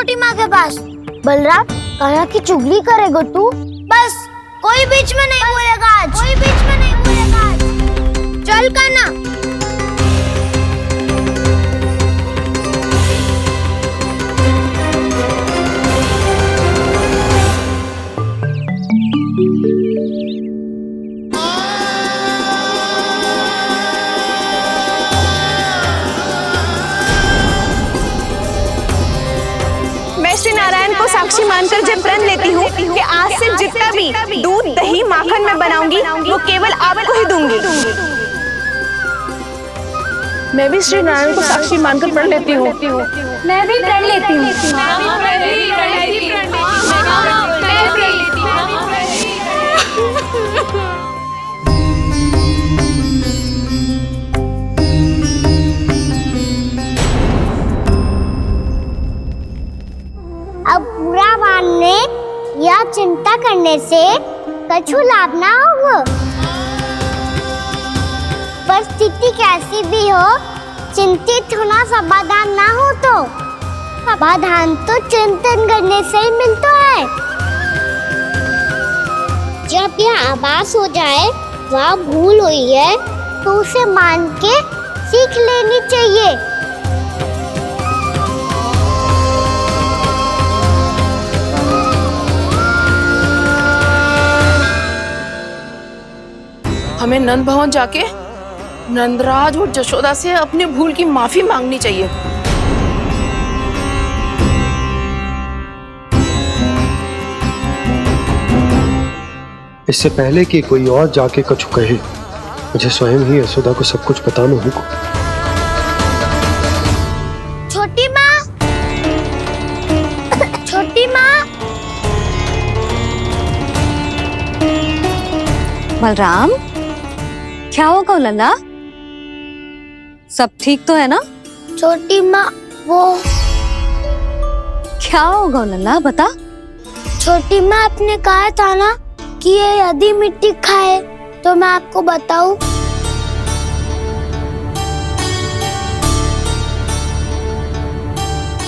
छोटी माँ के पास। बलराम, कान्हा की चुगली करेगा तू? बस, कोई बीच में नहीं बोलेगा आज। कोई बीच में नहीं बोलेगा आज। चल कान्हा। श्री नारायण को साक्षी मानकर जब प्रण लेती हूँ कि आज से जितना भी दूध दही माखन मैं बनाऊंगी वो केवल आपको ही दूंगी। मैं भी श्री नारायण को साक्षी मानकर प्रण लेती हूँ। मैं भी प्रण लेती हूँ। अब बुरा मानने या चिंता करने से कछु लाभ ना होगा। परिस्थिति कैसी भी हो, चिंतित होना समाधान ना हो तो समाधान तो चिंतन करने से ही मिलता है। जब यह आभास हो जाए वह भूल हुई है तो उसे मान के सीख लेनी चाहिए। हमें नंद भवन जाके नंदराज और जशोदा से अपनी भूल की माफी मांगनी चाहिए। इससे पहले कि कोई और जाके कछु कहे, मुझे स्वयं ही यशोदा को सब कुछ बताना होगा। छोटी माँ, छोटी माँ। बलराम, क्या होगा लल्ला? सब ठीक तो है ना? छोटी माँ, वो क्या होगा लल्ला, बता। छोटी माँ, आपने कहा था ना कि ये यदि मिट्टी खाए तो मैं आपको बताऊं।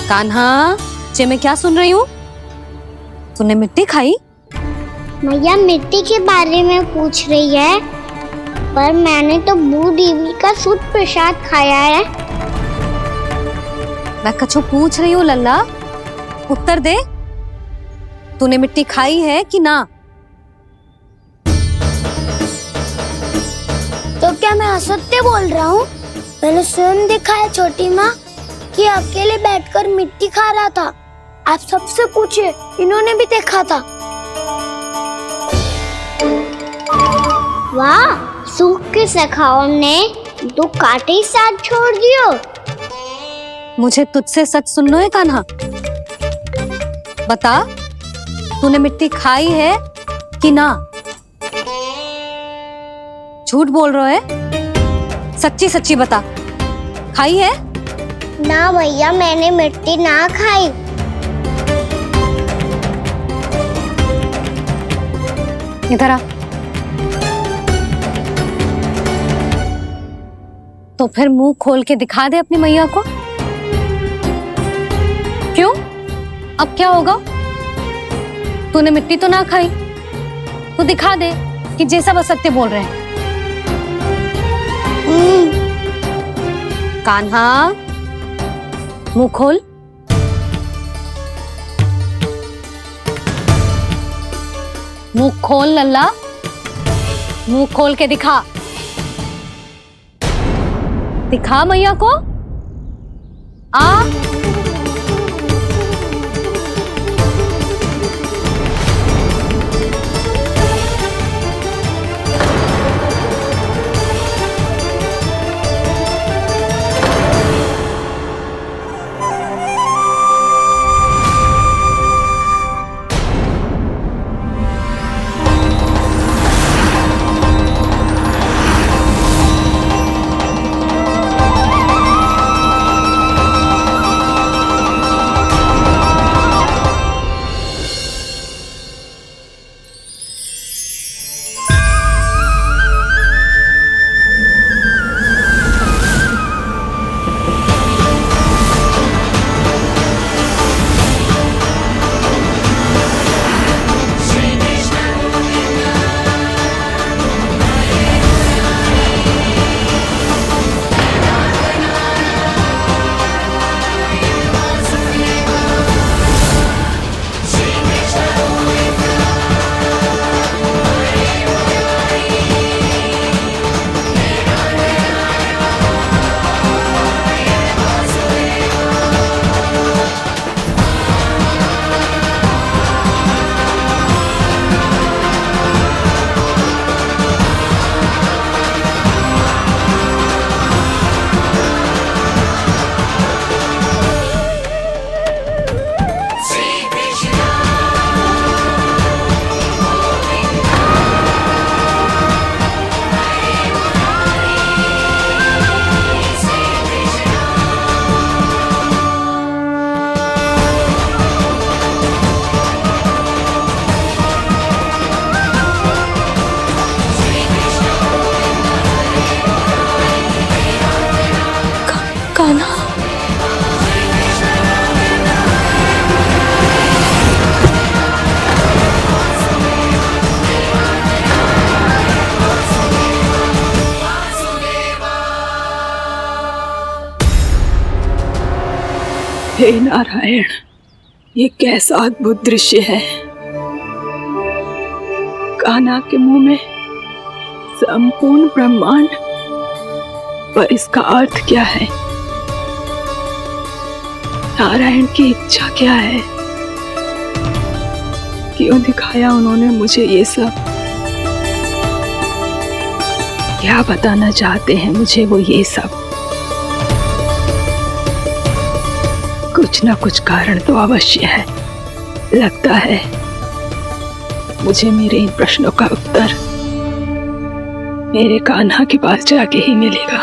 कान्हा, जे मैं क्या सुन रही हूँ? तूने मिट्टी खाई? मैया मिट्टी के बारे में पूछ रही है, पर मैंने तो भू देवी का शुद्ध प्रसाद खाया है। मैं कछु पूछ रही हूँ लल्ला, उत्तर दे। तूने मिट्टी खाई है कि ना? तो क्या मैं असत्य बोल रहा हूँ? मैंने स्वयं देखा है छोटी माँ कि अकेले बैठकर मिट्टी खा रहा था। आप सबसे पूछिए, इन्होंने भी देखा था। वाह, सूख के सखाओं ने दो कांटे ही साथ छोड़ दियो। मुझे तुझसे सच सुनना है कान्हा। बता, तूने मिट्टी खाई है कि ना? झूठ बोल रहा है, सच्ची सच्ची बता, खाई है? ना भैया, मैंने मिट्टी ना खाई। इधर आ। तो फिर मुंह खोल के दिखा दे अपनी मैया को। क्यों? अब क्या होगा? तूने मिट्टी तो ना खाई, तो दिखा दे कि जे सब असत्य बोल रहे हैं। कान्हा, मुंह खोल। मुंह खोल लल्ला, मुंह खोल के दिखा। दिखा मैया को। आ हे नारायण, ये कैसा अद्भुत दृश्य है। कान्हा के मुंह में संपूर्ण ब्रह्मांड, पर इसका अर्थ क्या है? नारायण की इच्छा क्या है? क्यों दिखाया उन्होंने मुझे ये सब? क्या बताना चाहते हैं मुझे वो ये सब? कुछ ना कुछ कारण तो अवश्य है। लगता है मुझे मेरे इन प्रश्नों का उत्तर मेरे कान्हा के पास जाके ही मिलेगा।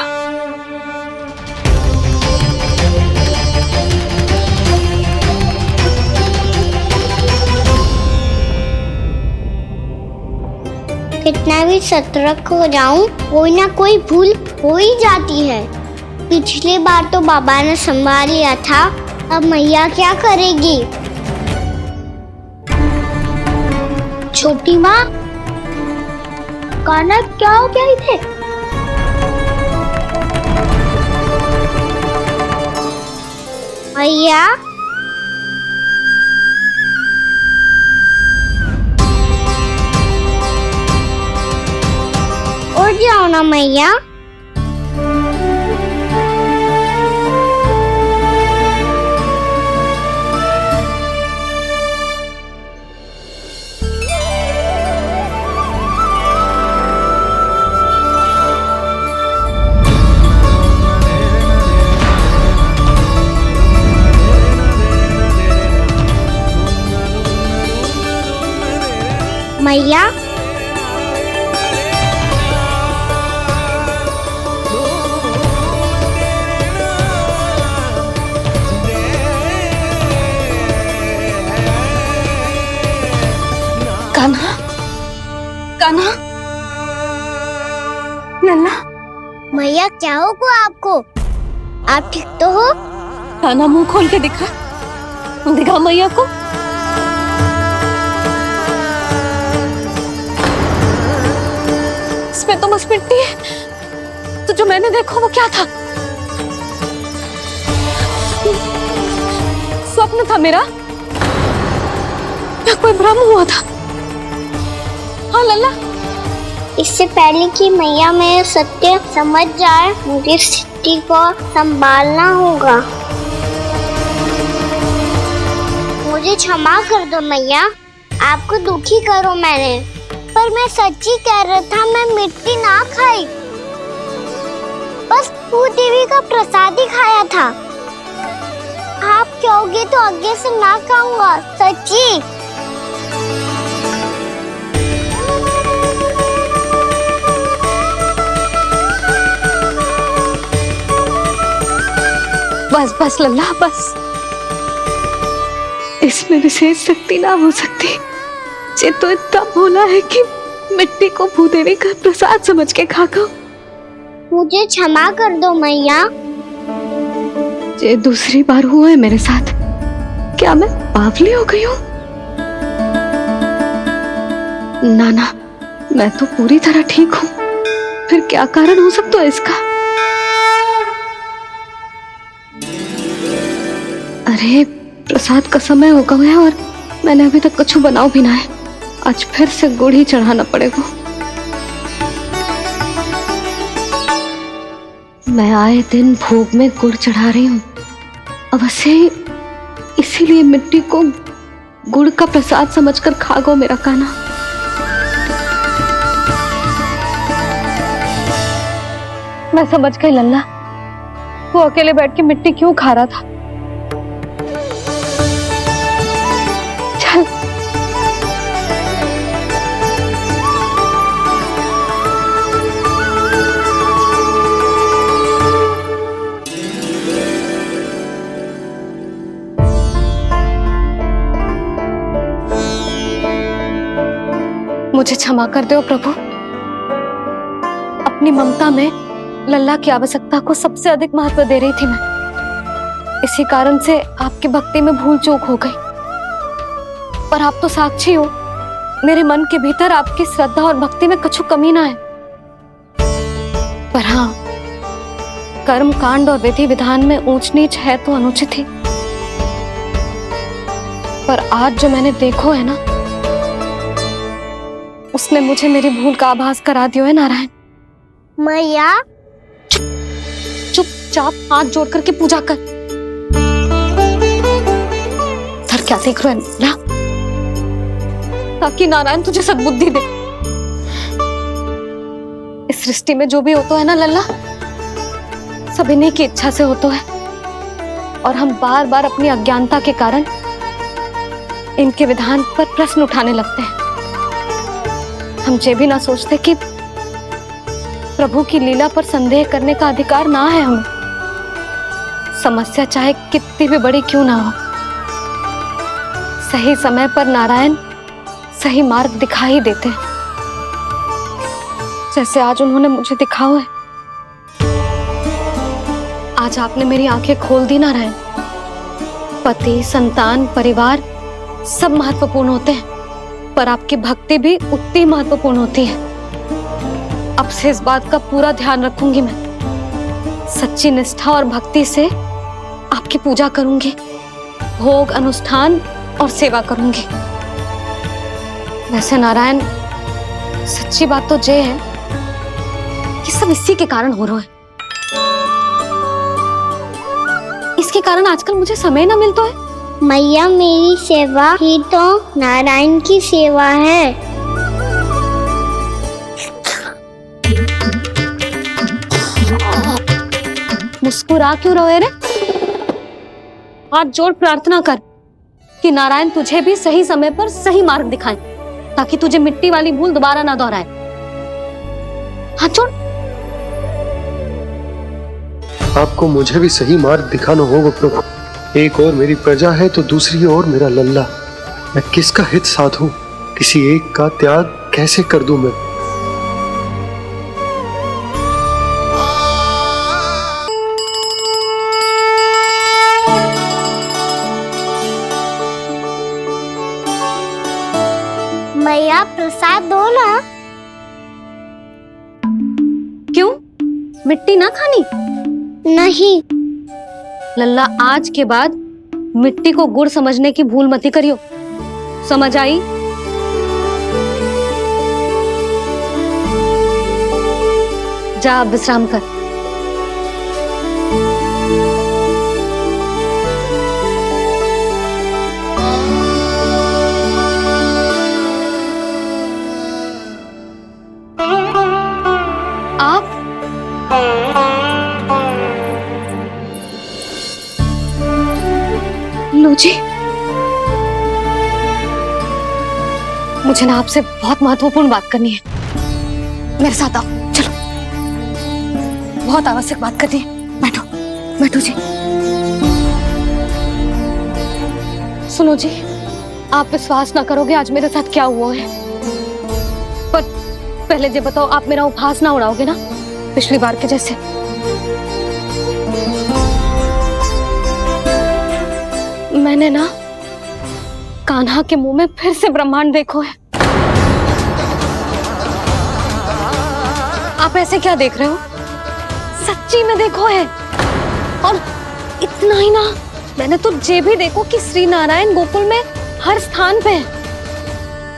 कितना भी सतर्क हो जाऊं, कोई ना कोई भूल हो ही जाती है। पिछली बार तो बाबा ने संभाल लिया था, अब मैया क्या करेगी? छोटी माँ, कान्हा क्या हो गया इधर? मैया, उठ जाओ ना मैया। मैया, कान्हा, कान्हा, लल्ला, मैया क्या होगा आपको? आप ठीक तो हो? कान्हा मुंह खोल के दिखा, दिखा मैया को। इसमें तो बस मिट्टी है। तो जो मैंने देखा वो क्या था? स्वप्न था मेरा या कोई भ्रम हुआ था? हाँ लल्ला, इससे पहले कि मैया मेरे सत्य समझ जाए, मुझे स्थिति को संभालना होगा। मुझे क्षमा कर दो मैया, आपको दुखी करो मैंने, पर मैं सच्ची कह रहा था। मैं मिट्टी ना खाई, बस भू देवी का प्रसाद ही खाया था। आप कहोगे तो आगे से ना खाऊंगा, सच्ची। बस बस लल्ला, बस। इसमें विशेष शक्ति ना हो सकती। ये तो इतना भोला है कि मिट्टी को भूदेवी का प्रसाद समझ के खागा। मुझे क्षमा कर दो मैया। ये दूसरी बार हुआ है मेरे साथ। क्या मैं बावली हो गई हूँ? ना ना, मैं तो पूरी तरह ठीक हूँ। फिर क्या कारण हो सकता है इसका? अरे प्रसाद का समय हो गया है और मैंने अभी तक कुछ बनाओ भी ना है। आज फिर से गुड़ ही चढ़ाना पड़ेगा। मैं आए दिन भोग में गुड़ चढ़ा रही हूँ, अवश्य ही इसीलिए मिट्टी को गुड़ का प्रसाद समझकर खागो मेरा कान्हा। मैं समझ गई लल्ला, वो अकेले बैठ के मिट्टी क्यों खा रहा था। चल मुझे क्षमा कर दो प्रभु। अपनी ममता में लल्ला की आवश्यकता को सबसे अधिक महत्व दे रही थी मैं। इसी कारण से आपकी भक्ति में भूल चूक हो गई। पर आप तो साक्षी हो, मेरे मन के भीतर आपकी श्रद्धा और भक्ति में कुछ कमी ना है। पर हाँ, कर्म कांड और विधि विधान में ऊंच नीच है तो अनुचित ही। पर आज जो मैंने देखो है ना, उसने मुझे मेरी भूल का आभास करा दियो है नारायण। मैया चुपचाप हाथ जोड़ करके पूजा कर। सर क्या देख रहे हो ना, ताकि नारायण तुझे सद्बुद्धि दे। इस सृष्टि में जो भी होता है ना लल्ला, सब इन्हीं की इच्छा से होता है, और हम बार बार अपनी अज्ञानता के कारण इनके विधान पर प्रश्न उठाने लगते हैं। हम ये भी ना सोचते कि प्रभु की लीला पर संदेह करने का अधिकार ना है हमें। समस्या चाहे कितनी भी बड़ी क्यों ना हो, सही समय पर नारायण सही मार्ग दिखा ही देते हैं, जैसे आज उन्होंने मुझे दिखाओ है। आज आपने मेरी आंखें खोल दी नारायण। पति, संतान, परिवार सब महत्वपूर्ण होते हैं, पर आपकी भक्ति भी उतनी महत्वपूर्ण होती है। अब से इस बात का पूरा ध्यान रखूंगी मैं। सच्ची निष्ठा और भक्ति से आपकी पूजा करूंगी, भोग, अनुष्ठान और सेवा करूंगी। वैसे नारायण, सच्ची बात तो ये है कि सब इसी के कारण हो रहा है। इसके कारण आजकल मुझे समय ना मिलता है। मैया, मेरी सेवा ही तो नारायण की सेवा है। मुस्कुरा क्यों रहे रे? हाथ जोड़ प्रार्थना कर कि नारायण तुझे भी सही समय पर सही मार्ग दिखाएं, ताकि तुझे मिट्टी वाली भूल दोबारा ना दोहराए। हाथ जोड़। आपको मुझे भी सही मार्ग दिखाना होगा प्रभु। एक और मेरी प्रजा है तो दूसरी ओर मेरा लल्ला। मैं किसका हित साधूं? किसी एक का त्याग कैसे कर दूं मैं? मैया, प्रसाद दो ना। क्यों? मिट्टी ना खानी? नहीं। लल्ला, आज के बाद मिट्टी को गुड़ समझने की भूल मती करियो। समझ आई? जा अब विश्राम कर। आप लो जी, मुझे ना आपसे बहुत महत्वपूर्ण बात करनी है। मेरे साथ आओ, चलो। बहुत आवश्यक बात करनी है। बैठो, बैठो जी। सुनो जी, आप विश्वास ना करोगे आज मेरे साथ क्या हुआ है। पर पहले ये बताओ, आप मेरा उपहास ना उड़ाओगे ना पिछली बार के जैसे? मैंने ना कान्हा के मुंह में फिर से ब्रह्मांड देखो है। आप ऐसे क्या देख रहे हो? सच्ची में देखो है। और इतना ही ना, मैंने तो ये भी देखो कि श्री नारायण गोकुल में हर स्थान पे है।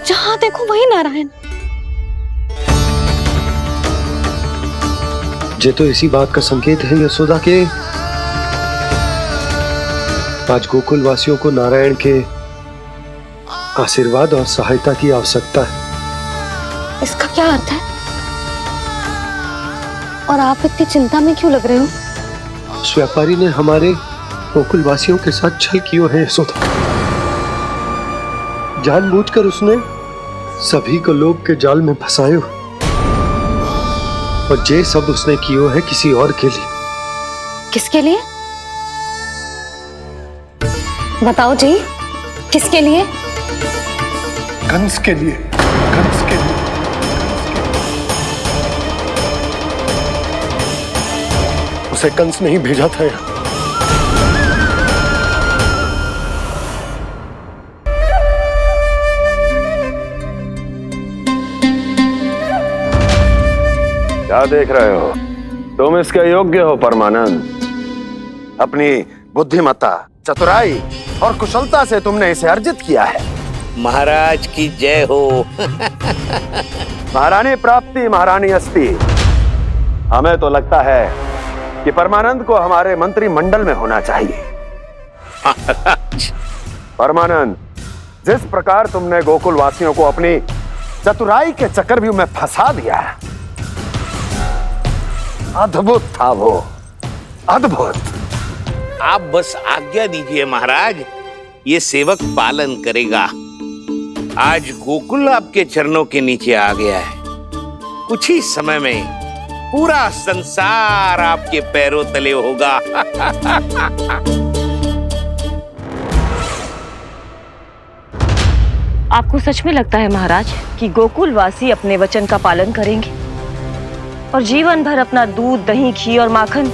जहां देखो वही नारायण। ये तो इसी बात का संकेत है यशोदा के आज गोकुल वासियों को नारायण के आशीर्वाद और सहायता की आवश्यकता है। इसका क्या अर्थ है? और आप इतनी चिंता में क्यों लग रहे हो? उस व्यापारी ने हमारे गोकुल वासियों के साथ छल किया है यशोदा। जानबूझकर उसने सभी को लोभ के जाल में फंसायो, और ये सब उसने किया है किसी और के लिए। किसके लिए? बताओ जी, किसके लिए? कंस के लिए। कंस के लिए। उसे कंस नहीं भेजा था यहाँ। क्या देख रहे हो? तुम इसके योग्य हो परमानंद। अपनी बुद्धिमत्ता, चतुराई और कुशलता से तुमने इसे अर्जित किया है। महाराज की जय हो। महारानी प्राप्ति महारानी अस्ति। हमें तो लगता है कि परमानंद को हमारे मंत्रिमंडल में होना चाहिए। महाराज, परमानंद, जिस प्रकार तुमने गोकुल वासियों को अपनी चतुराई के चक्रव्यूह में फंसा दिया, अद्भुत था वो, अद्भुत। आप बस आज्ञा दीजिए महाराज, ये सेवक पालन करेगा। आज गोकुल आपके चरणों के नीचे आ गया है। कुछ ही समय में पूरा संसार आपके पैरों तले होगा। आपको सच में लगता है महाराज कि गोकुलवासी अपने वचन का पालन करेंगे और जीवन भर अपना दूध, दही, घी और माखन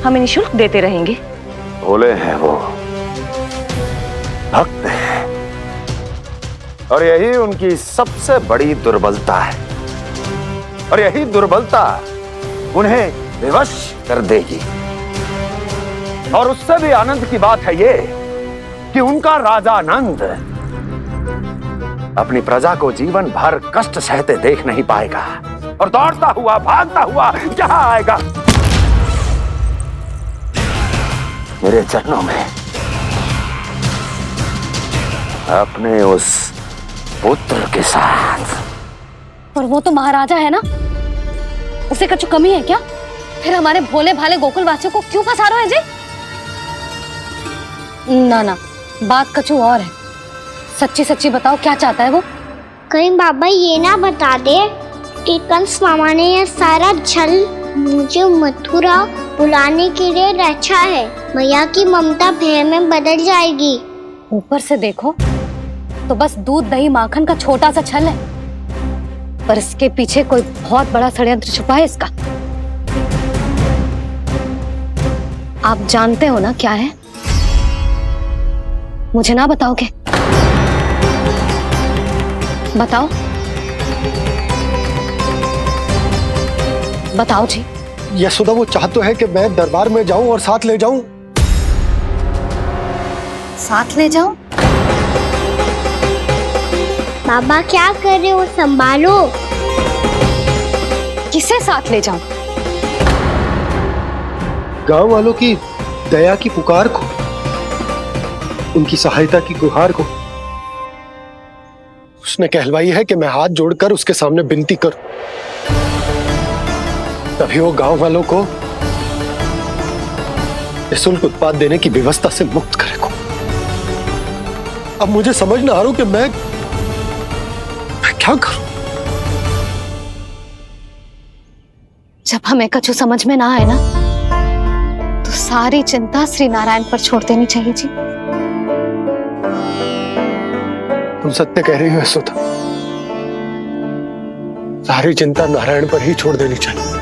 हमें निःशुल्क देते रहेंगे? भोले हैं वो, भक्त हैं, और यही उनकी सबसे बड़ी दुर्बलता है। और यही दुर्बलता उन्हें विवश कर देगी। और उससे भी आनंद की बात है ये कि उनका राजा नंद अपनी प्रजा को जीवन भर कष्ट सहते देख नहीं पाएगा और दौड़ता हुआ, भागता हुआ यहाँ आएगा मेरे चरणों में, अपने उस पुत्र के साथ। पर वो तो महाराजा है ना, उसे कुछ कमी है क्या? फिर हमारे भोले भाले गोकुल वासियों को क्यों फंसा रहे हैं जी? ना ना, बात कछु और है। सच्ची सच्ची बताओ, क्या चाहता है वो? कहीं बाबा ये ना बता दे कि कंस मामा ने यह सारा छल मुझे मथुरा बुलाने के लिए रचा है। मैया की ममता भय में बदल जाएगी। ऊपर से देखो तो बस दूध, दही, माखन का छोटा सा छल है, पर इसके पीछे कोई बहुत बड़ा षड्यंत्र छुपा है इसका। आप जानते हो ना क्या है? मुझे ना बताओगे? बताओ बताओ जी। यशोदा, वो चाह तो है कि मैं दरबार में जाऊं और साथ ले जाऊं। साथ ले जाऊं? बाबा क्या कर रहे हो, संभालो। किसे साथ ले जाऊं? गांव वालों की दया की पुकार को, उनकी सहायता की गुहार को। उसने कहलवाई है कि मैं हाथ जोड़कर उसके सामने विनती करूं, तभी वो गांव वालों को निःशुल्क उत्पाद देने की व्यवस्था से मुक्त करेगा। अब मुझे समझ ना आ रहा कि मैं क्या करूं। जब हमें कछु समझ में ना आए ना, तो सारी चिंता श्री नारायण पर छोड़ देनी चाहिए जी। तुम सत्य कह रही हो यशोदा, सारी चिंता नारायण पर ही छोड़ देनी चाहिए।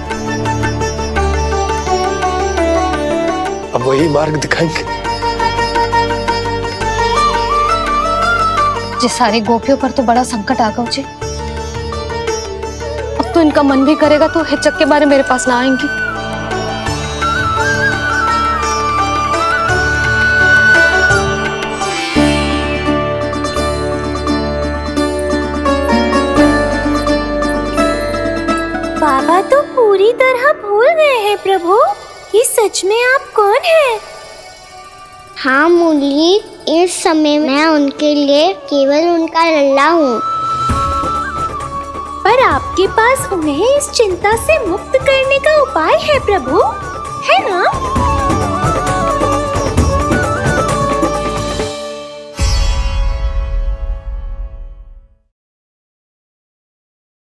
अब वही मार्ग दिखाएंगे। जी, सारी गोपियों पर तो बड़ा संकट आ गया जी। अब तो इनका मन भी करेगा तो हिचक के बारे मेरे पास ना आएंगी। बाबा तो पूरी तरह भूल गए हैं प्रभु, ये सच में आप कौन हैं? हाँ मुरली, इस समय मैं उनके लिए केवल उनका लल्ला हूँ। पर आपके पास उन्हें इस चिंता से मुक्त करने का उपाय है प्रभु, है ना?